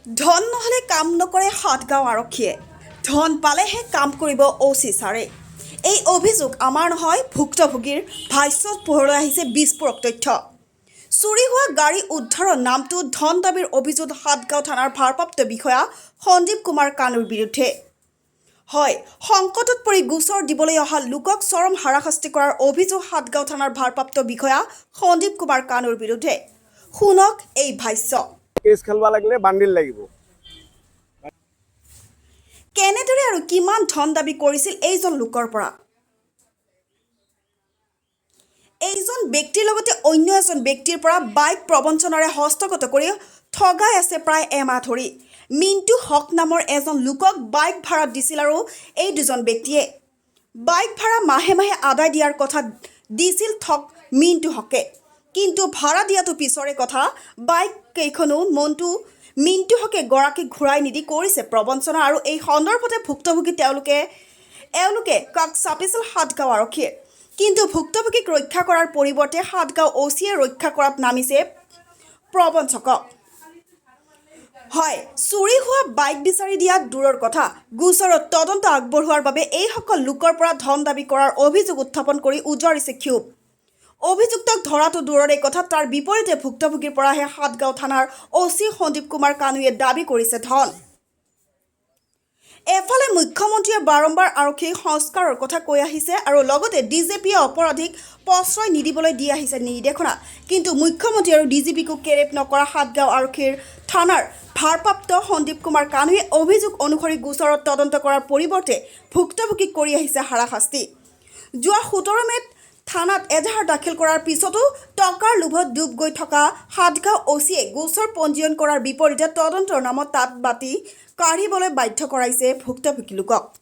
ধন নহ'লে কাম নকৰে সাতগাঁও আৰক্ষীয়ে ধন পালেহে কাম কৰিব অ'চি ছাৰে এই অভিযোগ আমাৰ নহয় ভুক্তভোগীৰ ভাষ্যত পোহৰলৈ আহিছে বিস্ফোৰক তথ্য চুৰি হোৱা গাড়ী উদ্ধাৰৰ নামটো ধন দাবীৰ অভিযোগ সাতগাঁও থানাৰ ভাৰপ্ৰাপ্ত বিষয়া সন্দীপ কুমাৰ কানুৰ বিৰুদ্ধে হয় সংকটত পৰি গোচৰ দিবলৈ অহা লোকক চৰম হাৰাশাস্তি কৰাৰ অভিযোগ সাতগাঁও থানাৰ ভাৰপ্ৰাপ্ত বিষয়া সন্দীপ কুমাৰ কানুৰ বিৰুদ্ধে শুনক এই ভাষ্য কেছ খেলবা লাগিলে বান্ডিল লাগিব কেনেদৰে আৰু কিমান ধন দাবী কৰিছিল এইজন লোকৰ পৰা এইজন ব্যক্তিৰ লগতে অন্য এজন ব্যক্তিৰ পৰা বাইক প্ৰবঞ্চনাৰে হস্তগত কৰি ঠগাই আছে প্ৰায় এমাহ ধৰি মিণ্টু হক নামৰ এজন লোকক বাইক ভাড়াত দিছিল আৰু এই দুজন ব্যক্তিয়ে বাইক ভাড়া মাহে মাহে আদায় দিয়াৰ কথা দিছিল ঠগ মিণ্টু হকে কিন্তু ভাড়া দিয়াটো পিছৰে কথা বাইক কেইখনো মিণ্টু হকে গৰাকীক ঘূৰাই নিদি কৰিছে প্ৰবঞ্চনা আৰু এই সন্দৰ্ভতে ভুক্তভোগী এওঁলোকে কাক চাপিছিল সাতগাঁও আৰক্ষীয়ে কিন্তু ভুক্তভোগীক ৰক্ষা কৰাৰ পৰিৱৰ্তে সাতগাঁও অ'চিয়ে ৰক্ষা কৰাত নামিছে প্ৰবঞ্চকক হয় চুৰি হোৱা বাইক বিচাৰি দিয়া দূৰৰ কথা গোচৰত তদন্ত আগবঢ়োৱাৰ বাবে এইসকল লোকৰ পৰা ধন দাবী কৰাৰ অভিযোগ উত্থাপন কৰি উজৰিছে ক্ষোভ অভিযুক্তক ধৰাটো দূৰৰে কথা তাৰ বিপৰীতে ভুক্তভোগীৰ পৰাহে সাতগাঁও থানাৰ অ'চি সন্দীপ কুমাৰ কানুৱে দাবী কৰিছে ধন এফালে মুখ্যমন্ত্ৰীয়ে বাৰম্বাৰ আৰক্ষী সংস্কাৰৰ কথা কৈ আহিছে আৰু লগতে ডিজিপিয়ে অপৰাধীক প্ৰশ্ৰয় নিদিবলৈ দি আহিছে নিৰ্দেশনা কিন্তু মুখ্যমন্ত্ৰী আৰু ডিজিপিকো কেৰেপ নকৰা সাতগাঁও আৰক্ষীৰ থানাৰ ভাৰপ্ৰাপ্ত সন্দীপ কুমাৰ কানুৱে অভিযোগ অনুসৰি গোচৰত তদন্ত কৰাৰ পৰিৱৰ্তে ভুক্তভোগীক কৰি আহিছে হাৰাশাস্তি যোৱা 17 মে'ত থানাত এজাহাৰ দাখিল কৰাৰ পিছতো টকাৰ লোভত ডুব গৈ থকা সাতগাঁও অ'চিয়ে গোচৰ পঞ্জীয়ন কৰাৰ বিপৰীতে তদন্তৰ নামত তাত বাতি কাঢ়িবলৈ বাধ্য কৰাইছে ভুক্তভোগী লোকক